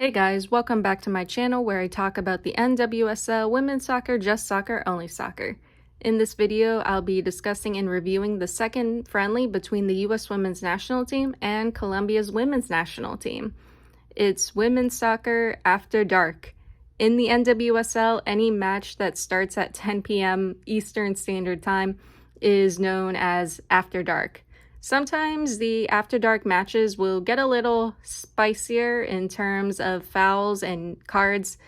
Hey guys, welcome back to my channel where I talk about the NWSL, women's soccer, just soccer, only soccer. In this video, I'll be discussing and reviewing the second friendly between the US women's national team and Colombia's women's national team. It's women's soccer after dark. In the NWSL, any match that starts at 10 p.m. Eastern Standard Time is known as after dark. Sometimes the after dark matches will get a little spicier in terms of fouls and cards.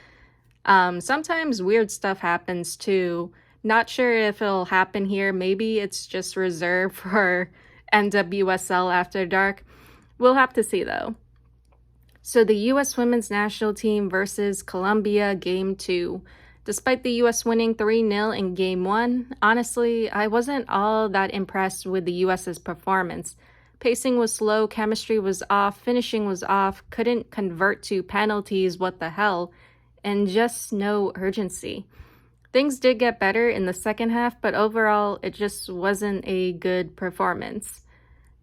Sometimes weird stuff happens too. Not sure if it'll happen here. Maybe it's just reserved for NWSL after dark. We'll have to see though. So the US women's national team versus Colombia game 2. Despite the US winning 3-0 in Game 1, honestly, I wasn't all that impressed with the US's performance. Pacing was slow, chemistry was off, finishing was off, couldn't convert to penalties, what the hell, and just no urgency. Things did get better in the second half, but overall, it just wasn't a good performance.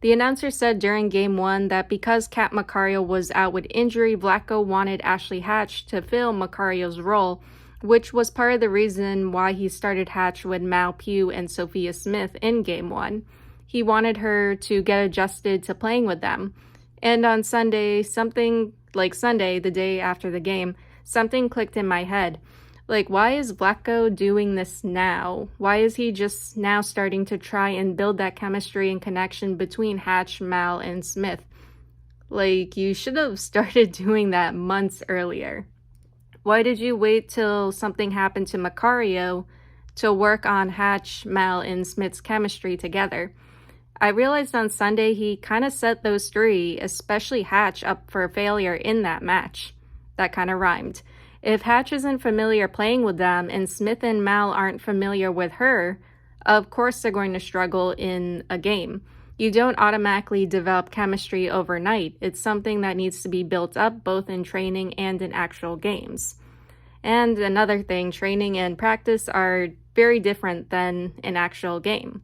The announcer said during Game 1 that because Kat Macario was out with injury, Vlatko wanted Ashley Hatch to fill Macario's role, which was part of the reason why he started Hatch with Mal Pugh and Sophia Smith in Game 1. He wanted her to get adjusted to playing with them. And on Sunday, the day after the game, something clicked in my head. Why is Vlatko doing this now? Why is he just now starting to try and build that chemistry and connection between Hatch, Mal, and Smith? You should have started doing that months earlier. Why did you wait till something happened to Macario to work on Hatch, Mal, and Smith's chemistry together? I realized on Sunday he kind of set those three, especially Hatch, up for failure in that match. That kind of rhymed. If Hatch isn't familiar playing with them and Smith and Mal aren't familiar with her, of course they're going to struggle in a game. You don't automatically develop chemistry overnight. It's something that needs to be built up both in training and in actual games. And another thing, training and practice are very different than an actual game.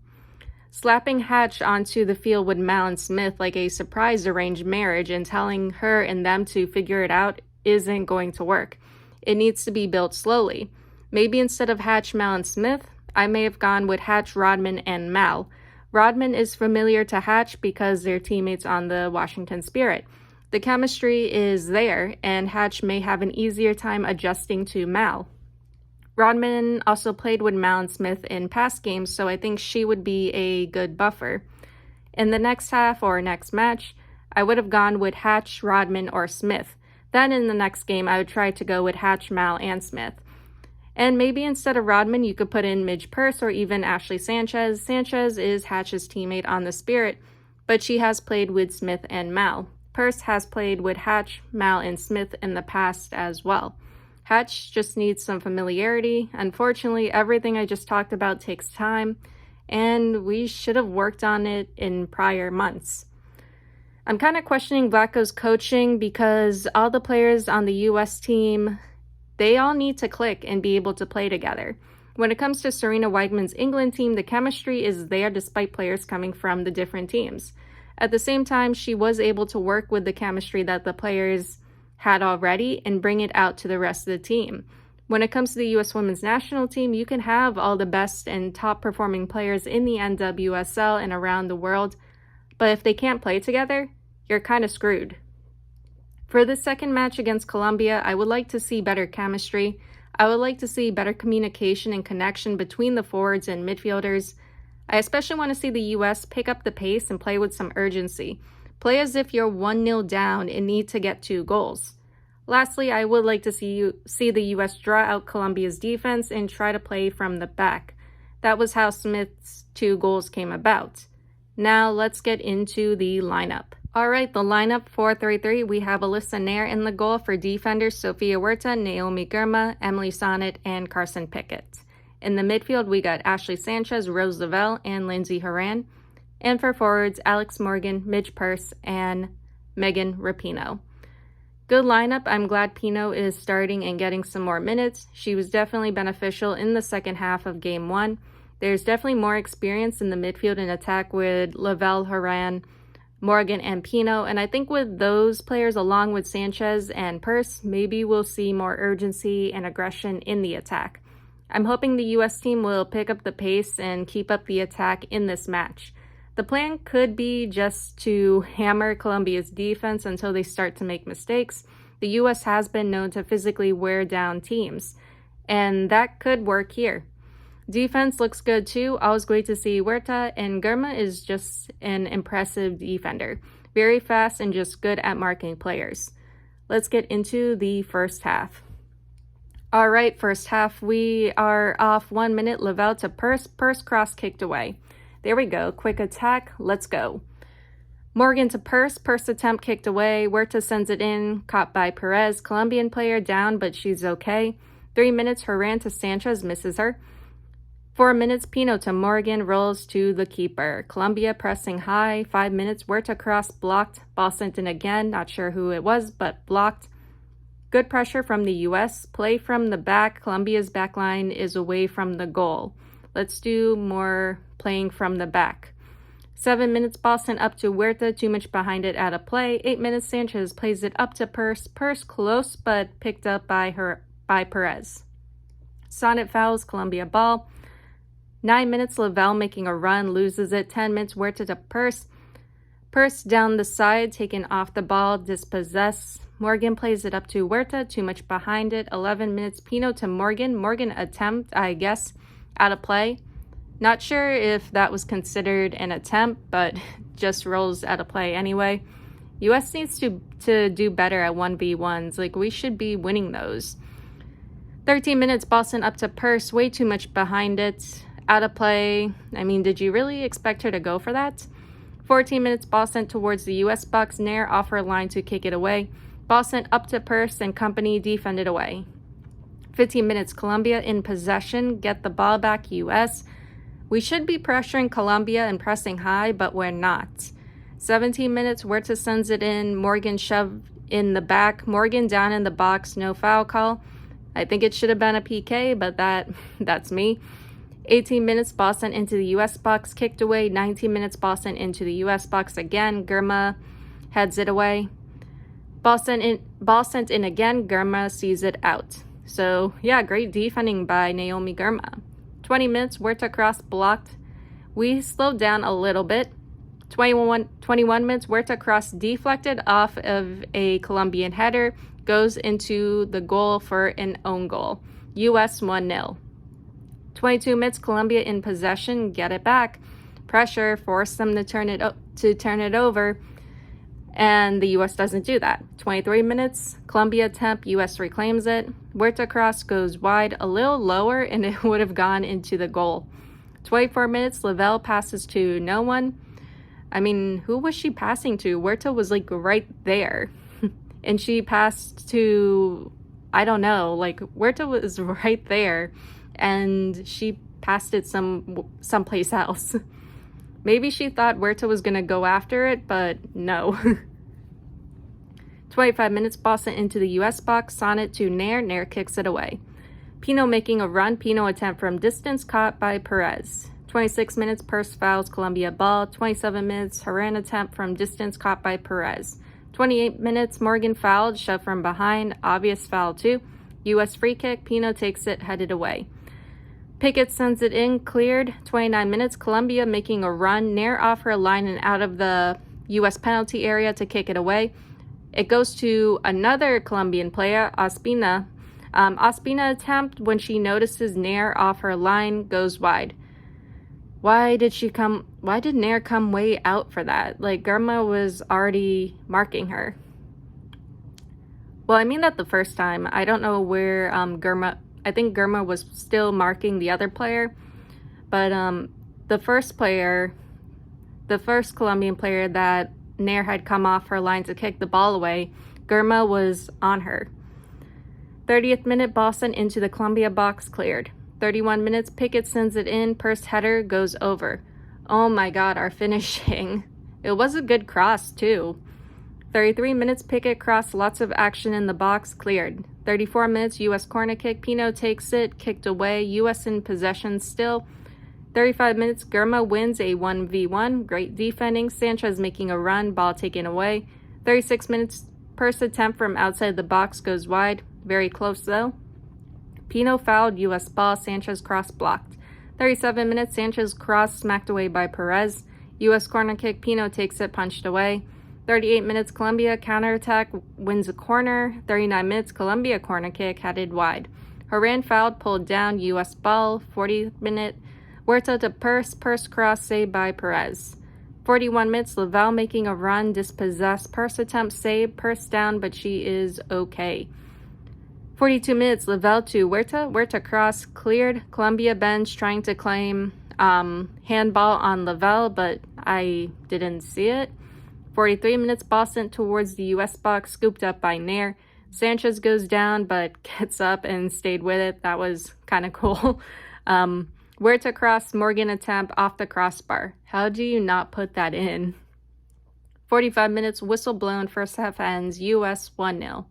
Slapping Hatch onto the field with Mal and Smith like a surprise arranged marriage and telling her and them to figure it out isn't going to work. It needs to be built slowly. Maybe instead of Hatch, Mal, and Smith, I may have gone with Hatch, Rodman, and Mal. Rodman is familiar to Hatch because they're teammates on the Washington Spirit. The chemistry is there, and Hatch may have an easier time adjusting to Mal. Rodman also played with Mal and Smith in past games, so I think she would be a good buffer. In the next half or next match, I would have gone with Hatch, Rodman, or Smith. Then in the next game, I would try to go with Hatch, Mal, and Smith. And maybe instead of Rodman, you could put in Midge Purce or even Ashley Sanchez. Sanchez is Hatch's teammate on the Spirit, but she has played with Smith and Mal. Purce has played with Hatch, Mal, and Smith in the past as well. Hatch just needs some familiarity. Unfortunately, everything I just talked about takes time, and we should have worked on it in prior months. I'm kind of questioning Vlatko's coaching because all the players on the US team, they all need to click and be able to play together. When it comes to Sarina Wiegman's England team, the chemistry is there despite players coming from the different teams. At the same time, she was able to work with the chemistry that the players had already and bring it out to the rest of the team. When it comes to the US women's national team, you can have all the best and top performing players in the NWSL and around the world, but if they can't play together, you're kind of screwed. For the second match against Colombia, I would like to see better chemistry. I would like to see better communication and connection between the forwards and midfielders. I especially want to see the US pick up the pace and play with some urgency. Play as if you're 1-0 down and need to get 2 goals. Lastly, I would like to see the US draw out Colombia's defense and try to play from the back. That was how Smith's 2 goals came about. Now let's get into the lineup. Alright, the lineup 4-3-3, we have Alyssa Nair in the goal for defenders Sofia Huerta, Naomi Girma, Emily Sonnet, and Carson Pickett. In the midfield, we got Ashley Sanchez, Rose Lavelle, and Lindsay Horan. And for forwards, Alex Morgan, Midge Purce, and Megan Rapinoe. Good lineup. I'm glad Pino is starting and getting some more minutes. She was definitely beneficial in the second half of Game 1. There's definitely more experience in the midfield and attack with Lavelle, Horan, Morgan and Pino, and I think with those players along with Sanchez and Purse, maybe we'll see more urgency and aggression in the attack. I'm hoping the US team will pick up the pace and keep up the attack in this match. The plan could be just to hammer Colombia's defense until they start to make mistakes. The US has been known to physically wear down teams, and that could work here. Defense looks good too. Always great to see Huerta, and Germa is just an impressive defender. Very fast and just good at marking players. Let's get into the first half. All right, first half, we are off 1 minute. Lavelle to Purse. Purse cross kicked away. There we go. Quick attack. Let's go. Morgan to Purse. Purse attempt kicked away. Huerta sends it in. Caught by Perez. Colombian player down, but she's okay. 3 minutes. Herran to Sanchez. Misses her. 4 minutes. Pino to Morgan. Rolls to the keeper. Colombia pressing high. 5 minutes. Huerta cross blocked. Ball sent in again. Not sure who it was, but blocked. Good pressure from the US. Play from the back. Colombia's back line is away from the goal. Let's do more playing from the back. 7 minutes, ball sent up to Huerta, too much behind it out of play. 8 minutes, Sanchez plays it up to Purse. Purse close, but picked up by Perez. Sonnet fouls, Colombia ball. 9 minutes, Lavelle making a run, loses it. 10 minutes, Huerta to Purse. Purse down the side, taken off the ball, dispossessed. Morgan plays it up to Huerta, too much behind it. 11 minutes, Pino to Morgan. Morgan attempt, I guess, out of play. Not sure if that was considered an attempt, but just rolls out of play anyway. US needs to do better at 1v1s. Like, we should be winning those. 13 minutes, Boston up to Purse. Way too much behind it. Out of play. I mean, did you really expect her to go for that? 14 minutes, ball sent towards the US box. Nair off her line to kick it away. Ball sent up to Purse and company defended away. 15 minutes, Colombia in possession. Get the ball back, US. We should be pressuring Colombia and pressing high, but we're not. 17 minutes, Huerta sends it in. Morgan shoved in the back. Morgan down in the box, no foul call. I think it should have been a PK, but that's me. 18 minutes, ball sent into the US box, kicked away. 19 minutes, ball sent into the US box again. Germa heads it away. Ball sent in again. Germa sees it out. So, yeah, great defending by Naomi Germa. 20 minutes, Huerta cross blocked. We slowed down a little bit. 21 minutes, Huerta cross deflected off of a Colombian header. Goes into the goal for an own goal. US 1-0. 22 minutes, Colombia in possession. Get it back. Pressure, force them to turn it over. And the US doesn't do that. 23 minutes, Colombia attempt, US reclaims it. Huerta cross goes wide, a little lower, and it would have gone into the goal. 24 minutes, Lavelle passes to no one. I mean, who was she passing to? Huerta was like right there. And she passed to, I don't know, like Huerta was right there. And she passed it someplace else. Maybe she thought Huerta was going to go after it, but no. 25 minutes, ball sent into the US box. Sonnet to Nair. Nair kicks it away. Pino making a run. Pino attempt from distance, caught by Perez. 26 minutes, Purse fouls Colombia ball. 27 minutes, Herran attempt from distance, caught by Perez. 28 minutes, Morgan fouled, shoved from behind. Obvious foul too. US free kick. Pino takes it, headed away. Pickett sends it in, cleared. 29 minutes, Colombia making a run. Nair off her line and out of the US penalty area to kick it away. It goes to another Colombian player, Ospina. Ospina attempt when she notices Nair off her line, goes wide. Why did Nair come way out for that? Like, Germa was already marking her. Well, I mean that the first time. I don't know where Germa... I think Germa was still marking the other player. But the first Colombian player that Nair had come off her line to kick the ball away, Germa was on her. 30th minute, ball sent into the Colombia box, cleared. 31 minutes, Pickett sends it in, Purse header goes over. Oh my god, our finishing. It was a good cross too. 33 minutes, Pickett cross, lots of action in the box, cleared. 34 minutes, US corner kick, Pino takes it, kicked away, US in possession still. 35 minutes, Germa wins a 1v1. Great defending. Sanchez making a run, ball taken away. 36 minutes, purse attempt from outside the box goes wide. Very close though. Pino fouled, US ball, Sanchez cross blocked. 37 minutes, Sanchez cross smacked away by Perez. US corner kick, Pino takes it, punched away. 38 minutes, Colombia counterattack, wins a corner. 39 minutes, Colombia corner kick, headed wide. Horan fouled, pulled down, US ball. 40th minute, Huerta to Purse cross saved by Perez. 41 minutes, Lavelle making a run, dispossessed, Purse attempt saved, Purse down, but she is okay. 42 minutes, Lavelle to Huerta cross cleared. Colombia bench trying to claim handball on Lavelle, but I didn't see it. 43 minutes, ball sent towards the US box, scooped up by Nair. Sanchez goes down, but gets up and stayed with it. That was kind of cool. Huerta cross, Morgan attempt off the crossbar. How do you not put that in? 45 minutes, whistle blown, first half ends, US 1-0.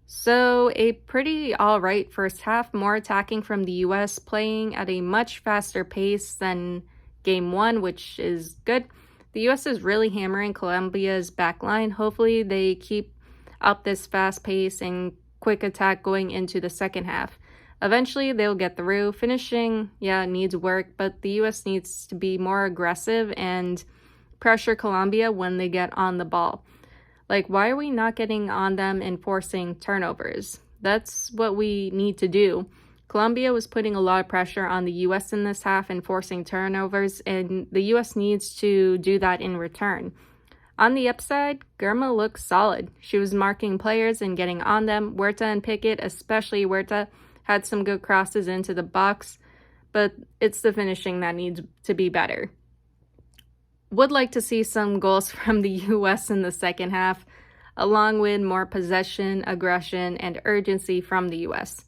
So a pretty alright first half, more attacking from the US, playing at a much faster pace than game 1, which is good. The US is really hammering Colombia's backline. Hopefully they keep up this fast pace and quick attack going into the second half. Eventually they'll get through. Finishing, needs work, but the US needs to be more aggressive and pressure Colombia when they get on the ball. Like, why are we not getting on them and forcing turnovers? That's what we need to do. Colombia was putting a lot of pressure on the US in this half and forcing turnovers, and the US needs to do that in return. On the upside, Germa looks solid. She was marking players and getting on them. Huerta and Pickett, especially Huerta, had some good crosses into the box, but it's the finishing that needs to be better. Would like to see some goals from the US in the second half, along with more possession, aggression, and urgency from the US.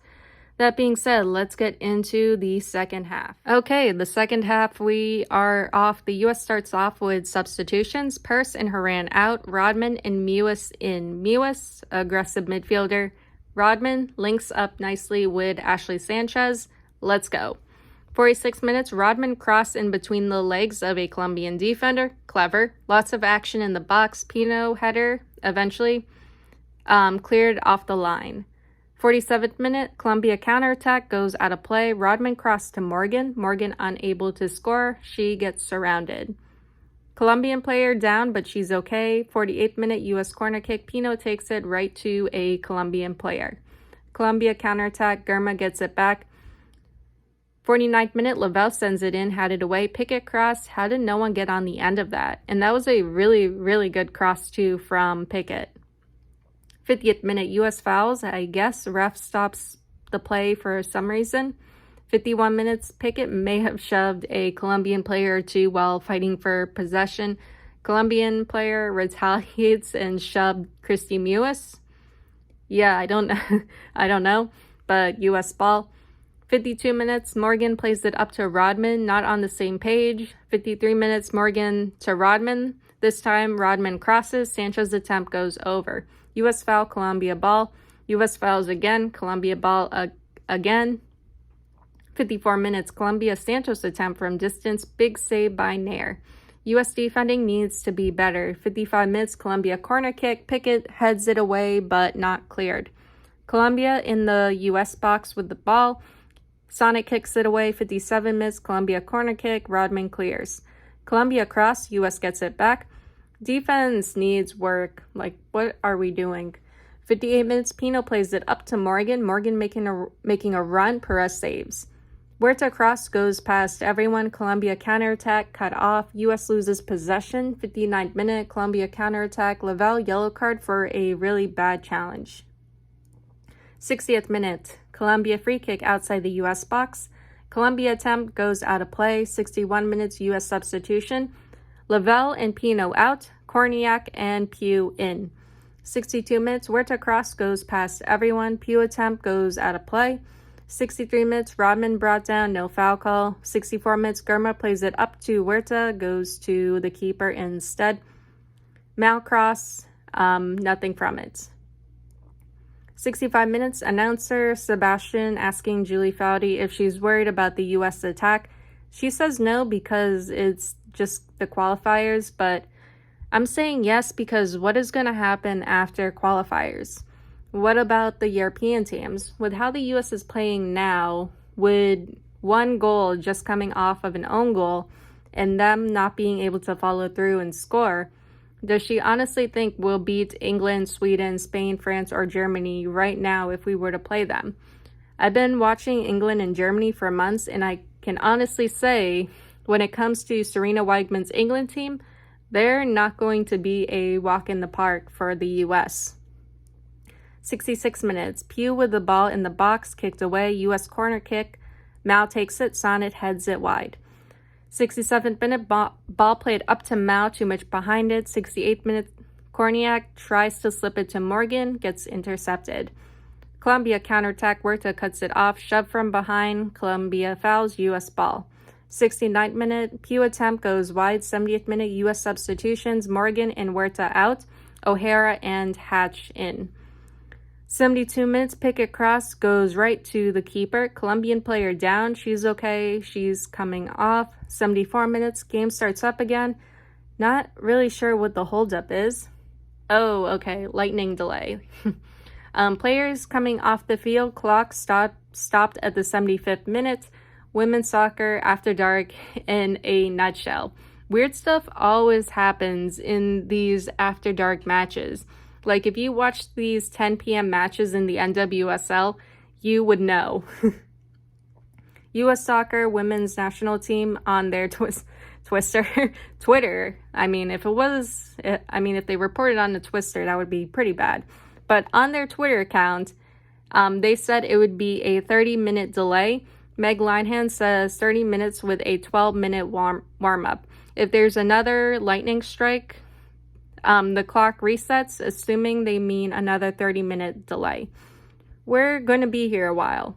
That being said, let's get into the second half. Okay, the second half we are off. The US starts off with substitutions. Purse and Horan out. Rodman and Mewis in. Mewis, aggressive midfielder. Rodman links up nicely with Ashley Sanchez. Let's go. 46 minutes, Rodman crossed in between the legs of a Colombian defender. Clever. Lots of action in the box. Pino header eventually cleared off the line. 47th minute, Colombia counterattack goes out of play. Rodman crossed to Morgan. Morgan unable to score. She gets surrounded. Colombian player down, but she's okay. 48th minute, US corner kick. Pino takes it right to a Colombian player. Colombia counterattack. Germa gets it back. 49th minute, Lavelle sends it in, had it away. Pickett cross. How did no one get on the end of that? And that was a really, really good cross too from Pickett. 50th minute, US fouls. I guess ref stops the play for some reason. 51 minutes, Pickett may have shoved a Colombian player or two while fighting for possession. Colombian player retaliates and shoved Christy Mewis. I don't know, but US ball. 52 minutes, Morgan plays it up to Rodman, not on the same page. 53 minutes, Morgan to Rodman. This time, Rodman crosses. Sanchez's attempt goes over. US foul, Colombia ball. US fouls again, Colombia ball again. 54 minutes, Colombia Santos attempt from distance. Big save by Nair. US defending needs to be better. 55 minutes, Colombia corner kick. Pickett heads it away, but not cleared. Colombia in the US box with the ball. Sonic kicks it away. 57 minutes, Colombia corner kick. Rodman clears. Colombia cross. US gets it back. Defense needs work. Like, what are we doing? 58 minutes, Pino plays it up to Morgan. Morgan making a run. Perez saves. Huerta cross goes past everyone. Colombia counterattack cut off. US loses possession. 59th minute, Colombia counterattack. Lavelle yellow card for a really bad challenge. 60th minute, Colombia free kick outside the US box. Colombia attempt goes out of play. 61 minutes, US substitution. Lavelle and Pino out. Korniak and Pugh in. 62 minutes, Huerta cross goes past everyone. Pugh attempt goes out of play. 63 minutes, Rodman brought down, no foul call. 64 minutes, Germa plays it up to Huerta, goes to the keeper instead. Malcross, nothing from it. 65 minutes, announcer Sebastian asking Julie Foudy if she's worried about the US attack. She says no because it's just the qualifiers, but I'm saying yes because what is going to happen after qualifiers? What about the European teams? With how the US is playing now, with one goal just coming off of an own goal and them not being able to follow through and score, does she honestly think we'll beat England, Sweden, Spain, France, or Germany right now if we were to play them? I've been watching England and Germany for months, and I can honestly say, when it comes to Serena Weigman's England team, they're not going to be a walk in the park for the US. 66 minutes. Pugh with the ball in the box, kicked away, US corner kick. Mao takes it, Sonnet heads it wide. 67th minute, ball played up to Mao, too much behind it. 68th minute, Korniak tries to slip it to Morgan, gets intercepted. Colombia counterattack, Huerta cuts it off, shoved from behind, Colombia fouls, US ball. 69th minute, Pugh attempt goes wide. 70th minute, US substitutions, Morgan and Huerta out, O'Hara and Hatch in. 72 minutes, Pickett cross goes right to the keeper. Colombian player down. She's okay. She's coming off. 74 minutes, game starts up again. Not really sure what the holdup is. Oh, okay, lightning delay. Players coming off the field. Clock stopped at the 75th minute. Women's soccer after dark in a nutshell. Weird stuff always happens in these after dark matches. Like, if you watch these 10 p.m. matches in the NWSL, you would know. U.S. Soccer Women's National Team on their Twitter. I mean, if they reported on the Twitter, that would be pretty bad. But on their Twitter account, they said it would be a 30-minute delay. Meg Linehan says 30 minutes with a 12-minute warm-up. If there's another lightning strike, the clock resets, assuming they mean another 30-minute delay. We're going to be here a while.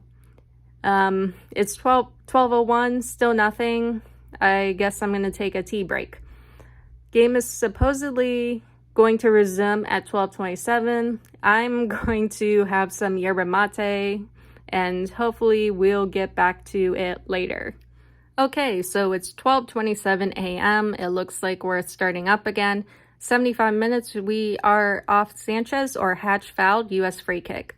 It's 12:01, still nothing. I guess I'm going to take a tea break. Game is supposedly going to resume at 12:27. I'm going to have some yerba mate, and hopefully we'll get back to it later. Okay, so it's 12:27 a.m. It looks like we're starting up again. 75 minutes, we are off Sanchez or Hatch fouled, U.S. free kick.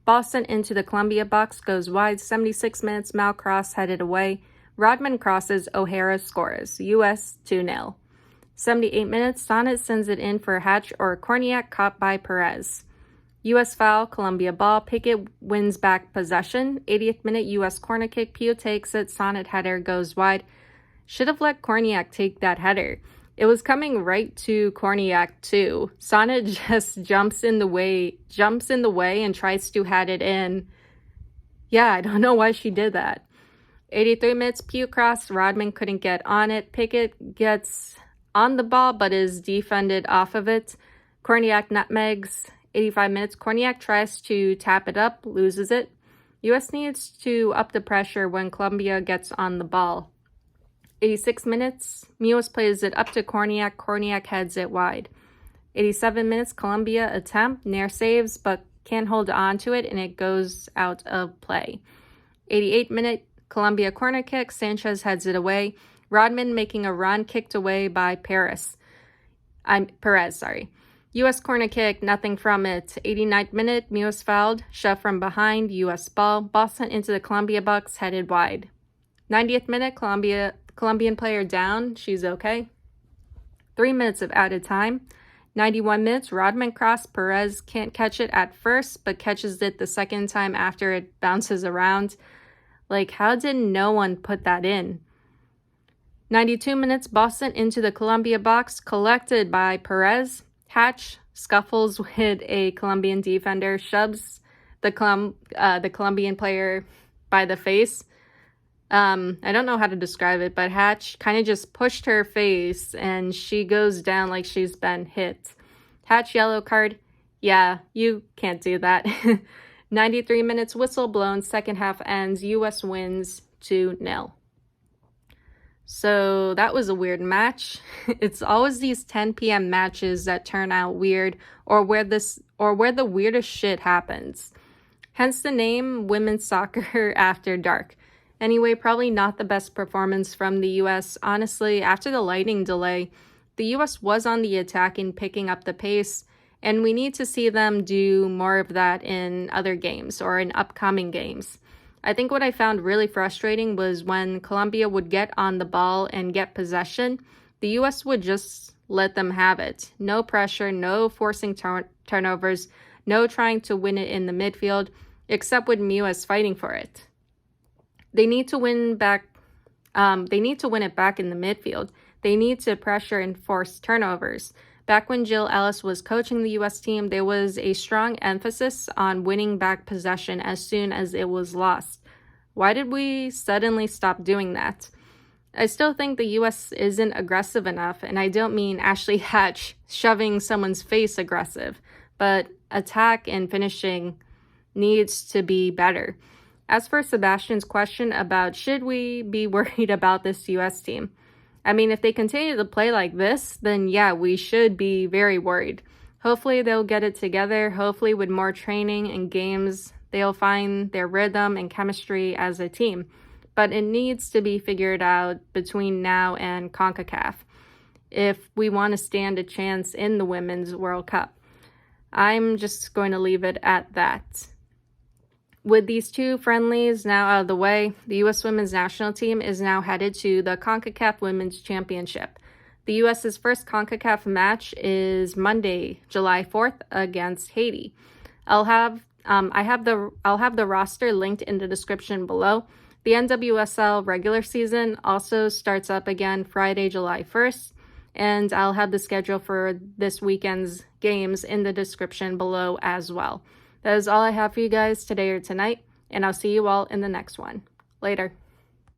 Boston into the Colombia box, goes wide. 76 minutes, Mal cross headed away. Rodman crosses, O'Hara scores. U.S. 2-0. 78 minutes, Sonnet sends it in for Hatch or Korniak, caught by Perez. U.S. foul, Colombia ball. Pickett wins back possession. 80th minute, U.S. corner kick. Pugh takes it. Sonnet header goes wide. Should have let Korniak take that header. It was coming right to Korniak too. Sonnet just jumps in the way and tries to head it in. Yeah, I don't know why she did that. 83 minutes, Pugh cross. Rodman couldn't get on it. Pickett gets on the ball but is defended off of it. Korniak nutmegs. 85 minutes, Korniak tries to tap it up, loses it. U.S. needs to up the pressure when Colombia gets on the ball. 86 minutes, Mules plays it up to Korniak. Korniak heads it wide. 87 minutes, Colombia attempt, Nair saves, but can't hold on to it, and it goes out of play. 88 minute, Colombia corner kick, Sanchez heads it away. Rodman making a run, kicked away by Perez. U.S. corner kick, nothing from it. 89th minute, Mules fouled, shove from behind, U.S. ball. Boston into the Colombia box, headed wide. 90th minute, Colombian player down, she's okay. 3 minutes of added time. 91 minutes, Rodman cross, Perez can't catch it at first, but catches it the second time after it bounces around. Like, how did no one put that in? 92 minutes, Boston into the Colombia box, collected by Perez. Hatch scuffles with a Colombian defender, shoves the Colombian player by the face. I don't know how to describe it, but Hatch kind of just pushed her face and she goes down like she's been hit. Hatch yellow card. Yeah, you can't do that. 93 minutes, whistle blown, second half ends, US wins 2-0. So that was a weird match. It's always these 10 p.m. matches that turn out weird or where the weirdest shit happens. Hence the name Women's Soccer After Dark. Anyway, probably not the best performance from the US. Honestly, after the Lightning delay, the US was on the attack and picking up the pace, and we need to see them do more of that in other games or in upcoming games. I think what I found really frustrating was when Colombia would get on the ball and get possession, the US would just let them have it. No pressure, no forcing turnovers, no trying to win it in the midfield, except with Mewes fighting for it. They need to win back. They need to win it back in the midfield. They need to pressure and force turnovers. Back when Jill Ellis was coaching the U.S. team, there was a strong emphasis on winning back possession as soon as it was lost. Why did we suddenly stop doing that? I still think the U.S. isn't aggressive enough, and I don't mean Ashley Hatch shoving someone's face aggressive, but attack and finishing needs to be better. As for Sebastian's question about should we be worried about this U.S. team, I mean, if they continue to play like this, then yeah, we should be very worried. Hopefully they'll get it together. Hopefully with more training and games, they'll find their rhythm and chemistry as a team. But it needs to be figured out between now and Concacaf if we want to stand a chance in the Women's World Cup. I'm just going to leave it at that. With these two friendlies now out of the way, the U.S. women's national team is now headed to the Concacaf Women's Championship. The U.S.'s first Concacaf match is Monday, July 4th against Haiti. I'll have the roster linked in the description below. The NWSL regular season also starts up again Friday, July 1st, and I'll have the schedule for this weekend's games in the description below as well. That is all I have for you guys today or tonight, and I'll see you all in the next one. Later.